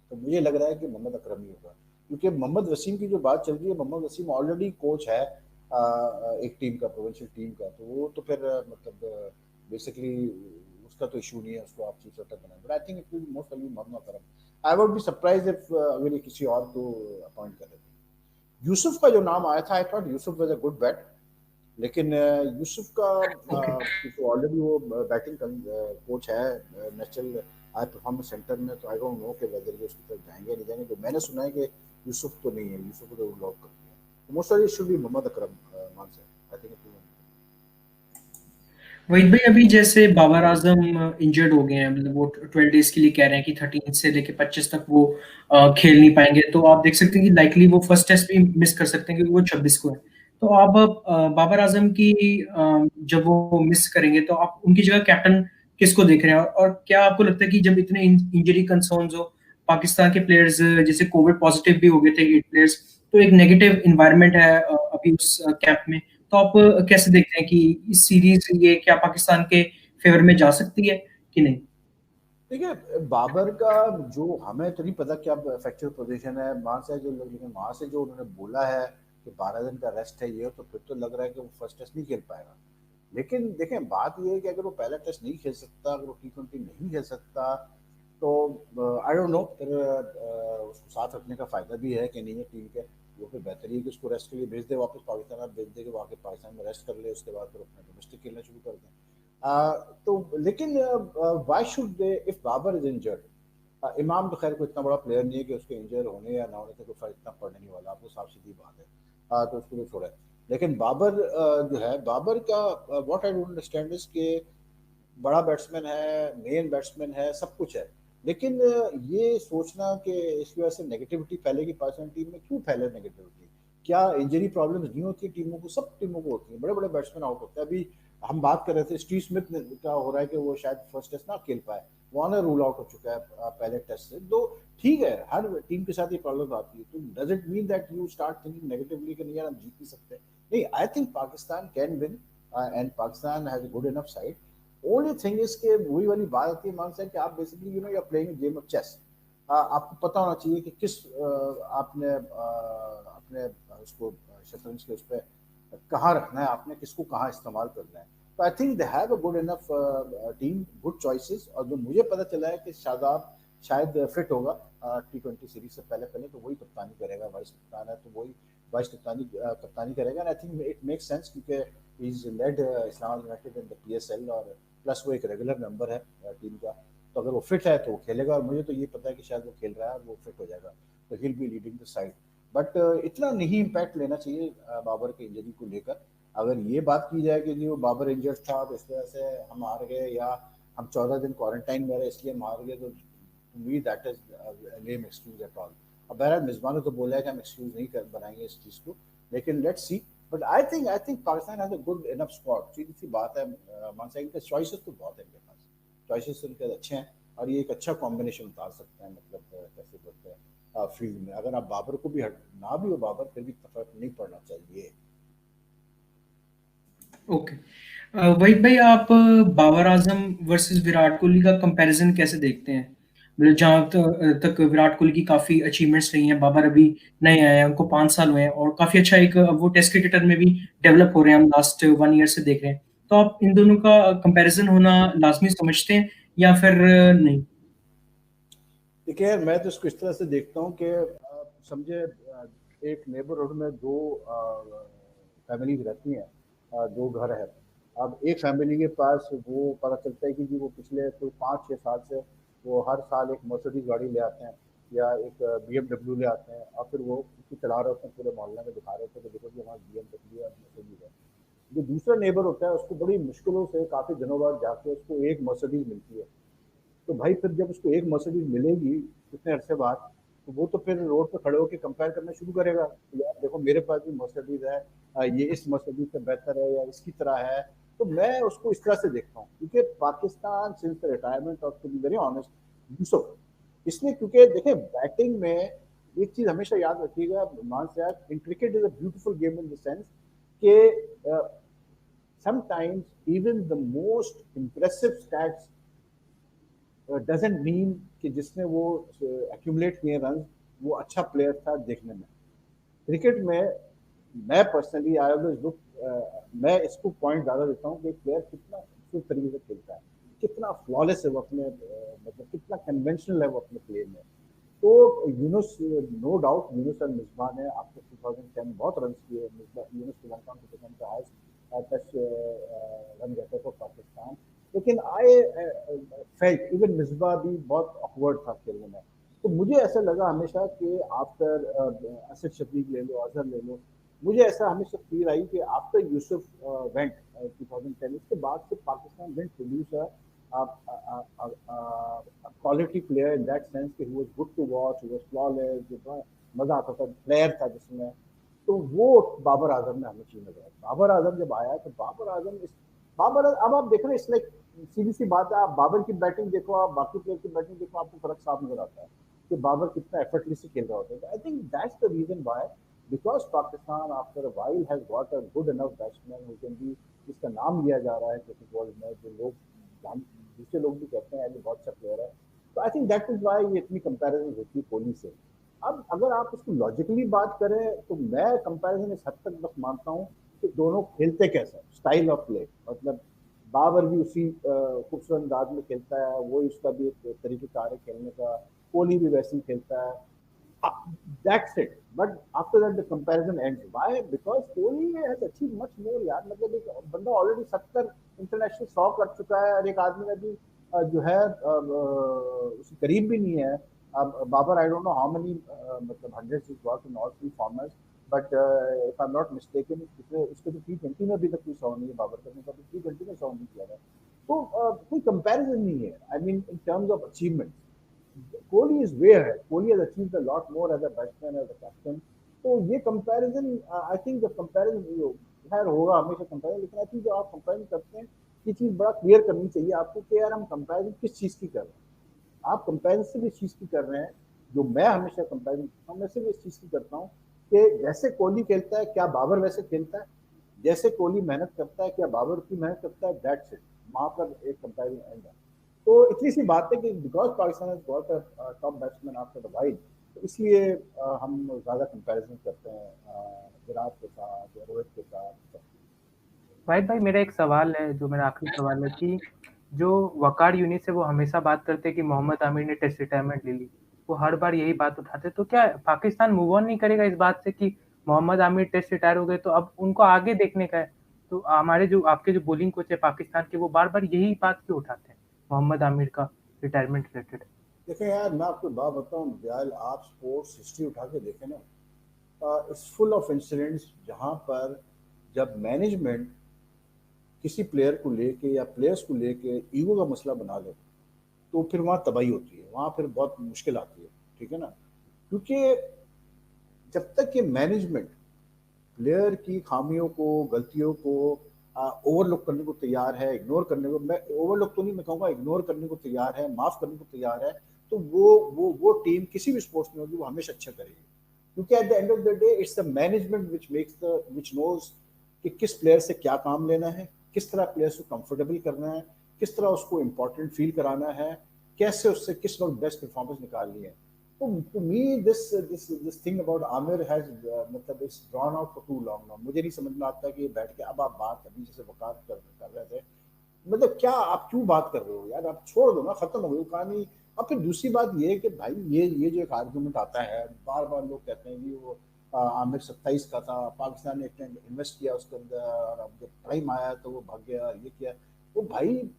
B: तो मुझे लग रहा है कि मोहम्मद अकरम ही होगा, क्योंकि मोहम्मद वसीम की जो बात चल रही है, मोहम्मद वसीम ऑलरेडी कोच है एक टीम का, प्रोविंशियल टीम का, तो वो तो फिर मतलब बेसिकली उसका तो इशू नहीं है, उसको आप चीफ सेलेक्टर बनाए। But I think it will most probably Mohammad Akram. I would be surprise if अगर ये किसी और को अपॉइंट कर देते। यूसुफ का जो नाम आया था, I thought Yusuf was a good bat, लेकिन यूसुफ का
C: ओके।
B: क्योंकि ऑलरेडी वो बैटिंग कोच है नेशनल हाई परफॉर्मेंस सेंटर में, तो आई डोंट नो कि वेदर ये उसकी तरफ जाएंगे नहीं जाएंगे। तो मैंने सुना है कि यूसुफ तो नहीं है, यूसुफ को तो लॉक कर दिया। तो most of should be Mohammad Akram मान से, आई थिंक।
C: वहीद भाई, अभी जैसे बाबर आजम इंजर्ड हो गए हैं, मतलब वो 12 डेज के लिए कह रहे हैं कि 13 से लेके 25 तक वो खेल नहीं पाएंगे, तो आप देख सकते हैं कि लाइकली वो फर्स्ट टेस्ट भी मिस कर सकते हैं क्योंकि वो 26 को है। तो आप बाबर आजम की जब वो मिस करेंगे तो आप उनकी जगह कैप्टन किसको देख रहे हैं, और क्या आपको लगता है कि जब इतने इंजरी कंसर्न्स हो, पाकिस्तान के प्लेयर्स जैसे कोविड पॉजिटिव भी हो गए थे 8 प्लेयर्स, तो एक नेगेटिव इन्वायरमेंट है अभी उस कैंप में, तो आप कैसे देखते हैं कि इस सीरीज ये क्या पाकिस्तान के फेवर में जा सकती है कि नहीं?
B: देखिए बाबर का जो हमें तो नहीं पता क्या फैक्चुअल पोजीशन है वहां से जो, लेकिन वहां से जो उन्होंने बोला है कि 12 दिन का रेस्ट है ये, तो फिर तो लग रहा है कि वो फर्स्ट टेस्ट नहीं खेल पाएगा। लेकिन देखें बात ये है कि अगर वो पहला टेस्ट नहीं खेल सकता, अगर वो T20 नहीं खेल सकता, तो आई डोंट नो फिर उसको साथ रखने का फायदा भी है कि नहीं है टीम के। वो फिर बेहतर है कि उसको रेस्ट के लिए भेज दे वापस पाकिस्तान, आप भेज दे कि वहाँ के पाकिस्तान में रेस्ट कर ले, उसके बाद फिर अपना डोमेस्टिक खेलना शुरू कर दें। तो लेकिन why should they if Babar is injured. Imam तो खैर कोई इतना बड़ा प्लेयर नहीं है कि उसके इंजर होने या ना होने से कोई फर्क इतना पड़ने नहीं वाला, आपको साफ सीधी बात है। तो उसको तो छोड़ा है। लेकिन बाबर जो है, बाबर का what I don't understand is के बड़ा बैट्समैन है, मेन बैट्समैन है, सब कुछ है, लेकिन ये सोचना कि इसकी वजह से नेगेटिविटी फैलेगी पाकिस्तान टीम में, क्यों फैले नेगेटिविटी? क्या इंजरी प्रॉब्लम्स नहीं होती टीमों को? सब टीमों को होती है, बड़े बड़े बैट्समैन आउट होते हैं। अभी हम बात कर रहे थे स्टीव स्मिथ का हो रहा है कि वो शायद फर्स्ट टेस्ट ना खेल पाए, वार्नर रूल आउट हो चुका है पहले टेस्ट से। तो ठीक है, हर टीम के साथ ये प्रॉब्लम आती है, तो does it mean that you start thinking negatively कि नहीं यार हम जीत नहीं सकते? नहीं, आई think Pakistan can win and Pakistan has a good enough side. Only thing is के वही वाली बात आती है मान से कि आप basically you know you are playing game of chess. आपको पता होना चाहिए कि किस आपने अपने उसको शतरंज के उस पर कहाँ रखना है, आपने किसको कहाँ इस्तेमाल करना है। तो I think they have a good enough team, good choices. और जो मुझे पता चला है कि शादाब शायद फिट होगा T20 सीरीज से पहले पहले, तो वही कप्तानी करेगा, वाइस कप्तान है तो वही वाइस कप्तानी करेगा। I think it makes sense क्योंकि he is led Islamabad United in the PSL, और प्लस वो एक रेगुलर मेंबर है टीम का। तो अगर वो फिट है तो वो खेलेगा, और मुझे तो ये पता है कि शायद वो खेल रहा है और वो फिट हो जाएगा, तो he will be leading the side. But इतना नहीं इम्पैक्ट लेना चाहिए बाबर के इंजरी को लेकर। अगर ये बात की जाए कि जी वो बाबर इंजर्ड था तो इस वजह से हम हार गए, या हम 14 दिन क्वारंटाइन में रहे इसलिए हम हार गए, तो me that is lame excuse at all. अब बहरहाल मेजबान ने तो बोला है कि हम एक्सक्यूज नहीं कर बनाएंगे इस चीज़ को, लेकिन let's see. But I think Pakistan has a good enough squad. सीधी सी बात है, मानसा इनके चॉइसेस तो बहुत है, इनके पास चॉइसेस इनके अच्छे हैं, और ये एक अच्छा कॉम्बिनेशन उतार सकते हैं, मतलब कैसे बोलते हैं फील्ड में। अगर आप बाबर को भी ना भी हो बाबर, फिर भी फर्क नहीं पड़ना चाहिए।
C: ओके। वहीद भाई, आप बाबर आजम वर्सेस विराट कोहली का कंपैरिजन कैसे देखते हैं? मतलब जहां तक विराट कोहली की काफी अचीवमेंट्स रही हैं, बाबर अभी नए आए हैं, उनको 5 साल हुए हैं और काफी अच्छा एक वो टेस्ट क्रिकेटर में भी डेवलप हो रहे हैं, हम लास्ट 1 ईयर से देख रहे हैं। तो आप इन दोनों का कंपैरिजन होना लाजमी समझते हैं या फिर नहीं?
B: देखिए यार, मैं तो इसको इस तरह से देखता हूँ कि समझे एक नेबरहुड में दो फैमिलीज रहती हैं, दो घर है। अब एक फैमिली के पास वो पता चलता है कि जी वो पिछले कोई 5-6 साल से वो हर साल एक मर्सिडीज गाड़ी ले आते हैं, या एक BMW ले आते हैं और फिर वो उसको चला रहे होते हैं, पूरे मोहल्ले में दिखा रहे होते हैं कि देखो जी हमारा BMW और मर्सिडीज है। जो दूसरा नेबर होता है उसको बड़ी मुश्किलों से काफ़ी दिनों बाद जाके उसको एक मर्सिडीज मिलती है। तो भाई फिर जब उसको एक मर्सिडीज मिलेगी इतने अरसे बाद, तो वो तो फिर रोड पे खड़े होकर कंपेयर करना शुरू करेगा कि यार देखो मेरे पास भी मर्सिडीज है, ये इस मर्सिडीज से बेहतर है या इसकी तरह है। तो मैं उसको इस तरह से देखता हूँ क्योंकि Pakistan since the retirement of, to be very honest, Yusuf, इसलिए क्योंकि देखें बैटिंग में एक चीज हमेशा याद रखिएगा मान से यार, in cricket is a beautiful game in the sense कि sometimes even the most impressive stats doesn't mean कि जिसने वो एक्यूमुलेट किए रन वो अच्छा प्लेयर था देखने में। क्रिकेट में मैं पर्सनली आई ऑलवेज लुक, मैं इसको पॉइंट ज्यादा देता हूँ कि एक प्लेयर कितना खूबसूरत तरीके से खेलता है, कितना फ्लॉलेस है वो अपने मतलब कितना कन्वेंशनल है वो अपने प्ले में। तो यूनुस, नो डाउट यूनुस और मिसबा ने आफ्टर 2010 बहुत रन किए। यूनुस श्रीलंका में become the highest test run getter for Pakistan, लेकिन आई फेल्ट इवन मिसबा भी बहुत ऑकवर्ड था खेलने में। तो मुझे ऐसा लगा हमेशा कि आफ्टर असद शफीक ले लो, अजहर ले लो, मुझे ऐसा हमेशा फील आई कि आफ्टर यूसुफ वेंट 2010 इसके बाद से Pakistan didn't produce a quality player in that sense कि he was good to watch, he was flawless, जो मजा आता था, प्लेयर था जिसमें। तो वो बाबर आजम में हमें चीज नजर आई। बाबर आजम जब आया तो बाबर आजम इस बाबर अब आप देख रहे हैं, इसलिए सीधी सी बात है, आप बाबर की बैटिंग देखो, आप बाकी प्लेयर की बैटिंग देखो, आपको फर्क साफ नजर आता है कि बाबर कितना एफर्टलेसली खेल रहा होता है। I think that's the reason why, because Pakistan after a while has got a good enough batsman who can be, जिसका नाम लिया जा रहा है क्रिकेट वर्ल्ड में, जो लोग दूसरे लोग भी कहते हैं ये बहुत अच्छा प्लेयर है। तो I think that is why ये इतनी कंपैरिजन होती है कोहली से। अब अगर आप उसको लॉजिकली बात करें तो मैं कंपैरिजन इस हद तक बस मानता हूँ कि दोनों खेलते कैसे, स्टाइल ऑफ प्ले, मतलब बाबर भी उसी खूबसूरत अंदाज में खेलता है, वो उसका भी एक तरीकेकार है खेलने का, कोहली भी वैसे ही खेलता है। That's it. But after that, the comparison ends. Why? Because Kohli has achieved much more यार, मतलब एक बंदा ऑलरेडी 70 इंटरनेशनल 100 कर चुका है और एक आदमी अभी जो है उसके करीब भी नहीं है। अब Babar I don't know how many मतलब hundreds is got in all three formats, but if I am not mistaken उसके तो T20 में अभी तक कोई 100 नहीं है, बाबर का तो T20 में 100 नहीं किया है। तो कोई कंपैरिजन नहीं है I mean in terms of achievement. Kohli is way ahead. Kohli has achieved a lot more as a batsman, as a captain. तो ये कंपैरिजन, आई थिंक जब कंपैरिजन खैर होगा हमेशा कंपैरिजन, लेकिन आई थिंक जब आप कंपैरिजन करते हैं ये चीज बड़ा क्लियर करनी चाहिए आपको कि यार हम कंपैरिजन किस चीज की कर रहे हैं। आप कंपैरिजन सिर्फ इस चीज की कर रहे हैं, जो मैं हमेशा कंपैरिजन करता हूँ, मैं सिर्फ इस चीज की करता हूँ कि जैसे कोहली खेलता है क्या बाबर वैसे खेलता है, जैसे कोहली मेहनत करता है क्या बाबर की मेहनत करता है, दैट्स इट। वहां पर एक कंपैरिजन एंड है। तो इतनी सी बात है कि because Pakistan has got a top batsman after the wide, तो इसलिए हम ज्यादा कंपैरिजन करते हैं विराट के साथ या रोहित के साथ।
A: वाहिद भाई, मेरा एक सवाल है, जो मेरा आखिरी सवाल है कि जो वकार यूनिस है वो हमेशा बात करते हैं कि मोहम्मद आमिर ने टेस्ट रिटायरमेंट ले ली। वो हर बार यही बात उठाते, तो क्या पाकिस्तान मूव ऑन नहीं करेगा इस बात से कि मोहम्मद आमिर टेस्ट रिटायर हो गए तो अब उनको आगे देखने का है? तो हमारे जो आपके जो बॉलिंग कोच है पाकिस्तान के, वो बार बार यही बात क्यों उठाते हैं मोहम्मद आमिर का रिटायरमेंट रिलेटेड?
B: देखें यार मैं आपको बात बताऊं दयाल, आप स्पोर्ट्स हिस्ट्री उठा के देखें ना, इट्स फुल ऑफ इंसिडेंट्स जहां पर जब मैनेजमेंट किसी प्लेयर को लेके या प्लेयर्स को लेके ईगो का मसला बना ले तो फिर वहां तबाही होती है, वहां फिर बहुत मुश्किल आती है। ठीक है ना, क्योंकि जब तक ये मैनेजमेंट प्लेयर की खामियों को, गलतियों को ओवरलुक करने को तैयार है, इग्नोर करने को, मैं ओवरलुक तो नहीं मैं कहूँगा, इग्नोर करने को तैयार है, माफ करने को तैयार है, तो वो टीम किसी भी स्पोर्ट्स में होगी वो हमेशा अच्छा करेगी। क्योंकि at the end of the day it's the management which knows कि किस प्लेयर से क्या काम लेना है, किस तरह प्लेयर्स को कंफर्टेबल करना है, किस तरह उसको इंपॉर्टेंट फील कराना है, कैसे उससे किस वक्त बेस्ट परफॉर्मेंस निकालनी है। to me this thing about Amir has मतलब it's drawn out for too long now. मुझे नहीं समझ में आता कि बैठ के अब आप बात अभी जैसे वकार कर रहे थे, मतलब क्या आप क्यों बात कर रहे हो यार, आप छोड़ दो ना, खत्म हो गई कहानी। और फिर दूसरी बात ये है कि भाई ये जो एक आर्गूमेंट आता है, बार बार लोग कहते हैं कि वो आमिर 27 का था, पाकिस्तान ने एक टाइम इन्वेस्ट किया उसके अंदर और अब जब टाइम आया तो वो भाग गया, ये किया। वो भाई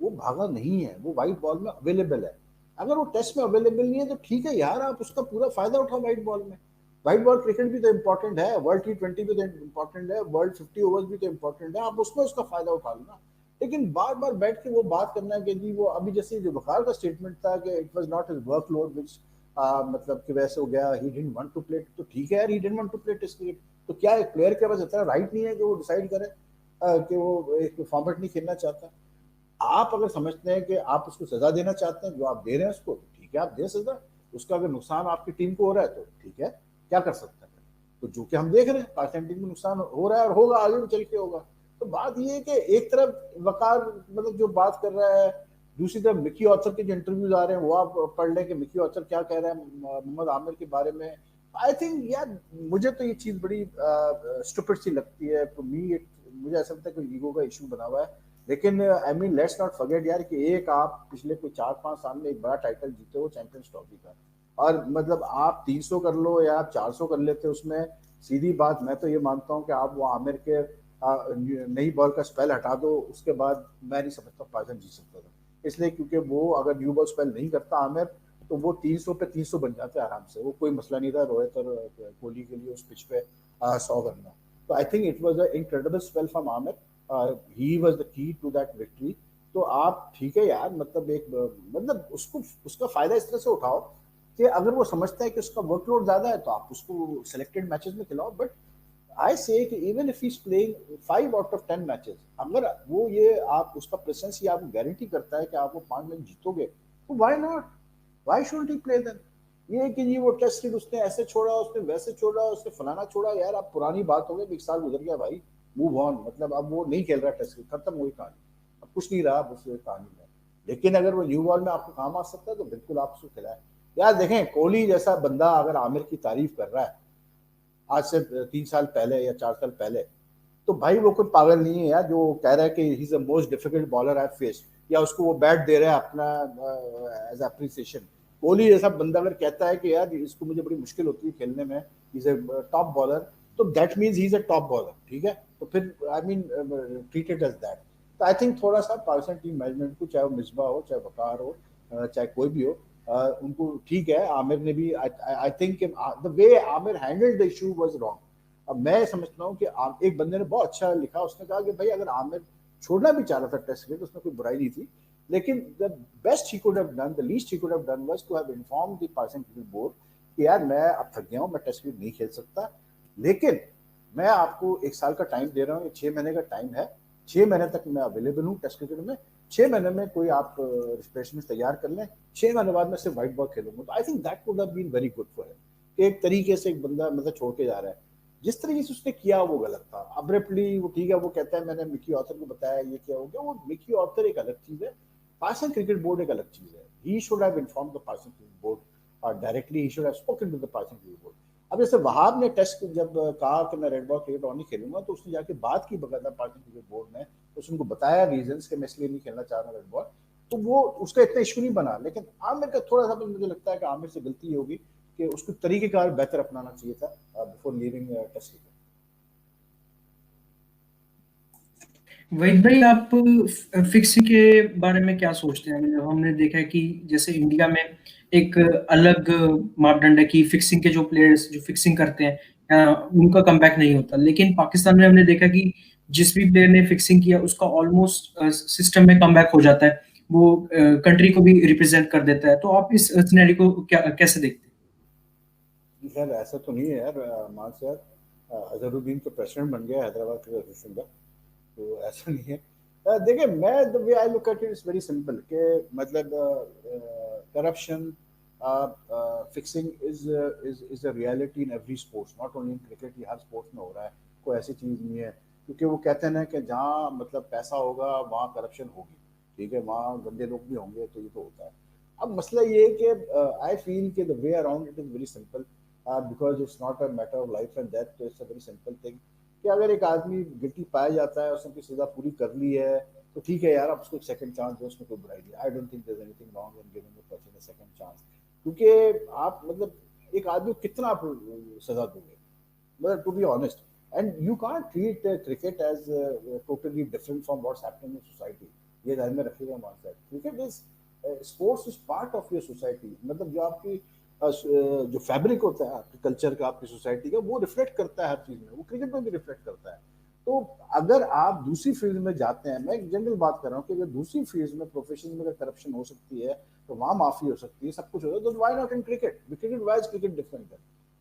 B: वो भागा नहीं है, वो वाइट बॉल में अवेलेबल है। अगर वो टेस्ट में अवेलेबल नहीं है तो ठीक है यार, आप उसका पूरा फायदा उठाओ वाइट बॉल में। वाइट बॉल क्रिकेट भी तो इम्पोर्टेंट है, वर्ल्ड T20 भी तो इम्पोर्टेंट है, वर्ल्ड 50 ओवर्स भी तो इम्पोर्टेंट है, आप उसमें उसका फायदा उठा लो ना। लेकिन बार बार बैठ के वो बात करना कि जी वो अभी जैसे जो वकार का स्टेटमेंट था कि it was not his workload which मतलब कि वैसे हो गया, he didn't want to play, तो ठीक है यार, he didn't want to play test cricket, तो क्या एक प्लेयर के पास इतना राइट नहीं है कि वो डिसाइड करे कि वो एक फॉर्मेट नहीं खेलना चाहता। आप अगर समझते हैं कि आप उसको सजा देना चाहते हैं जो आप दे रहे हैं उसको, तो ठीक है आप दे सजा, उसका अगर नुकसान आपकी टीम को हो रहा है तो ठीक है, क्या कर सकते हैं। तो जो कि हम देख रहे हैं पाकिस्तान टीम में नुकसान हो रहा है और होगा, आगे भी चल के होगा। तो बात ये है कि एक तरफ वकार मतलब जो बात कर रहा है, दूसरी तरफ मिकी ऑथर के जो इंटरव्यूज आ रहे हैं वो आप पढ़ लें कि मिकी ऑथर क्या कह रहे हैं मोहम्मद आमिर के बारे में। आई थिंक यार मुझे तो ये चीज बड़ी स्टूपिड सी लगती है, तो मुझे ऐसा लगता है कि ईगो का इशू बना हुआ है। लेकिन I mean let's not forget यार कि एक आप पिछले कोई 4-5 साल में एक बड़ा टाइटल जीते हो चैंपियंस ट्रॉफी का, और मतलब आप 300 कर लो या आप 400 कर लेते उसमें, सीधी बात मैं तो ये मानता हूँ कि आप वो आमिर के नई बॉल का स्पेल हटा दो, उसके बाद मैं नहीं समझता पाकिस्तान जीत सकता था। इसलिए क्योंकि वो अगर न्यू बॉल स्पेल नहीं करता आमिर तो वो 300 पे 300 बन जाते आराम से, वो कोई मसला नहीं था रोहित और कोहली के लिए उस पिच पे 100 करना। तो I think it was a incredible spell from Amir, he was the key to that victory. तो आप ठीक है यार, मतलब एक मतलब उसको उसका फायदा इस तरह से उठाओ कि अगर वो समझता है कि उसका वर्कलोड ज्यादा है तो आप उसको सिलेक्टेड मैचेस में खिलाओ। बट आई से कि even if he is playing 5 out of 10 matches, अगर वो ये आप उसका प्रेजेंस ही आपको गारंटी करता है कि आप वो 5 मैच जीतोगे, तो why not, why shouldn't he play then. ये कि जी वो टेस्ट सीरीज उसने ऐसे छोड़ा, उसने वैसे छोड़ा, उसने फलाना छोड़ा, यार अब पुरानी बात हो गई, 1 साल गुजर गया भाई, मूव ऑन। मतलब अब वो नहीं खेल रहा टेस्ट सीरीज, खत्म हुई कहानी, अब कुछ नहीं रहा उस कहानी में। लेकिन अगर वो न्यू बॉल में आपको काम आ सकता है तो बिल्कुल आप उसको खिलाएं। यार देखें, कोहली जैसा बंदा अगर आमिर की तारीफ कर रहा है आज से 3 साल पहले या 4 साल पहले, तो भाई वो कोई पागल नहीं है यार जो कह रहा है कि he is the most difficult bowler I face, या उसको वो बैट दे रहा है अपना एज अप्रिसिएशन। कोहली जैसा बंदा अगर कहता है कि यार इसको मुझे बड़ी मुश्किल होती है खेलने में, इज ए टॉप बॉलर, तो that means he is a top bowler, ठीक है। तो फिर I mean treat it as that. तो आई थिंक थोड़ा सा पाकिस्तान टीम मैनेजमेंट को, चाहे वो मिसबा हो, चाहे वकार हो, चाहे कोई भी हो, उनको ठीक है, आमिर ने भी I think the way Aamir handled the issue was wrong. अब मैं समझता हूँ कि एक बंदे ने बहुत अच्छा लिखा, उसने कहा कि भाई अगर आमिर छोड़ना भी चाह रहा था टेस्ट क्रिकेट, उसमें कोई बुराई नहीं थी, लेकिन the best he could have done, the least he could have done was to have inform the Pakistan cricket board कि यार मैं अब थक गया हूँ, मैं टेस्ट क्रिकेट नहीं खेल सकता, लेकिन मैं आपको 1 साल का टाइम दे रहा हूँ, 6 महीने का टाइम है, 6 महीने तक मैं अवेलेबल हूँ टेस्ट क्रिकेट में, 6 महीने में कोई आप रिप्लेसमेंट तैयार कर लें, 6 महीने बाद मैं सिर्फ व्हाइट बॉल खेलूंगा। तो I think that could have been very good for him कि एक तरीके से एक बंदा मतलब छोड़ के जा रहा है। जिस तरीके से उसने किया वो गलत था, अब्रप्टली वो ठीक है, वो कहता है मैंने मिकी ऑथर को बताया ये क्या हो गया, वो मिकी ऑथर एक अलग चीज है, पाकिस्तान क्रिकेट बोर्ड एक अलग चीज है। He should have inform the Pakistan cricket board और directly he should have spoken to the Pakistan cricket board. अब जैसे वहाब ने टेस्ट जब कहा कि मैं रेड बॉल क्रिकेट और नहीं खेलूंगा, तो उसने जाके बात की बकायदा पाकिस्तान क्रिकेट बोर्ड में, उसने उनको बताया रीजंस कि मैं इसलिए नहीं खेलना चाह रहा रेड बॉल, तो वो उसका इतना इशू नहीं बना। लेकिन आमिर का थोड़ा सा मुझे लगता है कि आमिर से गलती होगी कि उसको तरीकेकार बेहतर अपनाना चाहिए था before leaving test cricket.
C: Waheed भाई, आप फिक्सिंग के बारे में क्या सोचते हैं? मतलब हमने देखा है कि जैसे इंडिया में एक अलग मापदंड है कि फिक्सिंग के जो प्लेयर्स जो फिक्सिंग करते हैं उनका कमबैक नहीं होता, लेकिन पाकिस्तान में हमने देखा कि जिस भी प्लेयर ने फिक्सिंग किया उसका ऑलमोस्ट सिस्टम में कमबैक हो जाता है, वो कंट्री को भी रिप्रेजेंट कर देता है। तो आप इस सिनेरियो को कैसे देखते हैं?
B: यार ऐसा तो नहीं है यार, मान से यार अजहरुद्दीन तो प्रेसिडेंट बन गया हैदराबाद क्रिकेट एसोसिएशन का, तो ऐसा नहीं है। देखिए मैं the way I look at it is very simple कि मतलब corruption fixing is a reality in every sports, not only in cricket, ये हर स्पोर्ट्स में हो रहा है, कोई ऐसी चीज़ नहीं है। क्योंकि वो कहते हैं ना कि जहाँ मतलब पैसा होगा वहाँ करप्शन होगी, ठीक है, वहाँ गंदे लोग भी होंगे, तो ये तो होता है। अब मसला ये है कि आई फील कि the way around it is very simple, because it's not a matter of life and death, तो it's a very simple thing कि अगर एक आदमी गिल्टी पाया जाता है, उसने अपनी सजा पूरी कर ली है, तो ठीक है यार, आप उसको एक सेकंड चांस दो, उसमें कोई बुराई नहीं। I don't think there is anything wrong in giving a person a second chance, क्योंकि आप मतलब एक आदमी को कितना आप सजा दोगे, मतलब to be honest. And you can't treat cricket as totally different from what's happening in society, ये ध्यान में रखिएगा। मान cricket is sports is part of your society, मतलब जो आपकी जो फैब्रिक होता है आपके कल्चर का, आपकी सोसाइटी का, वो रिफ्लेक्ट करता है हर चीज में, वो क्रिकेट में भी रिफ्लेक्ट करता है। तो अगर आप दूसरी फील्ड में जाते हैं, मैं एक जनरल बात कर रहा हूँ कि अगर दूसरी फील्ड में प्रोफेशन में अगर करप्शन हो सकती है, तो वहां माफी हो सकती है, सब कुछ होता है, तो why not in cricket? Cricket wise cricket different है।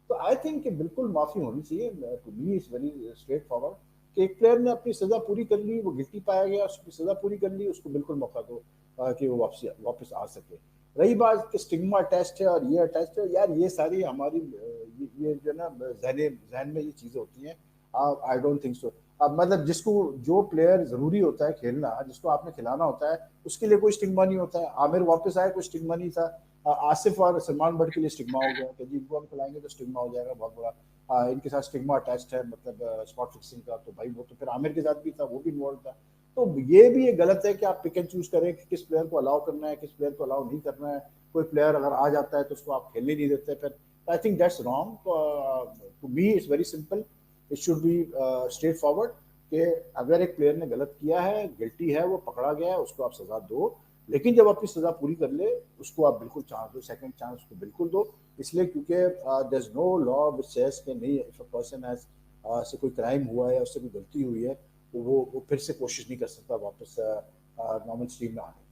B: तो आई थिंक कि बिल्कुल माफी होनी चाहिए। To me is very straightforward कि एक प्लेयर ने अपनी सजा पूरी कर ली, वो गिल्टी पाया गया, उसकी सजा पूरी कर ली, उसको बिल्कुल मौका दो कि वो वापस आ सके। रही बात कि स्टिग्मा अटैच्ड है और ये अटैच्ड है, यार ये सारी हमारी ये जो ना जहन में ये चीजें होती हैं। आई डोंट थिंक सो। अब मतलब जिसको जो प्लेयर जरूरी होता है खेलना, जिसको आपने खिलाना होता है, उसके लिए कोई स्टिग्मा नहीं होता है। आमिर वापस आए, कोई स्टिग्मा नहीं था। आसिफ और सलमान बट के लिए स्टिग्मा हो गया कि जी इनको हम खिलाएंगे तो स्टिग्मा हो जाएगा बहुत बड़ा। इनके साथ स्टिग्मा अटैच्ड है, मतलब स्पॉट फिक्सिंग का, तो भाई वो तो फिर आमिर के साथ भी था, वो भी इन्वॉल्व था। तो ये भी ये गलत है कि आप पिक एंड चूज करें कि किस प्लेयर को अलाउ करना है, किस प्लेयर को अलाउ नहीं करना है। कोई प्लेयर अगर आ जाता है तो उसको आप खेलने नहीं देते फिर। I think that's wrong. To me it's very simple, it should be straightforward कि अगर एक प्लेयर ने गलत किया है, गिल्टी है, वो पकड़ा गया है, उसको आप सजा दो। लेकिन जब अपनी सजा पूरी कर ले, उसको आप बिल्कुल चांस दो, सेकंड चांस उसको बिल्कुल दो। इसलिए क्योंकि there is no law which says कि नहीं, इफ अ पर्सन हैज से कोई क्राइम हुआ है, उससे कोई गलती हुई है, तो वो फिर से कोशिश नहीं कर सकता वापस नॉर्मल स्ट्रीम में आने की।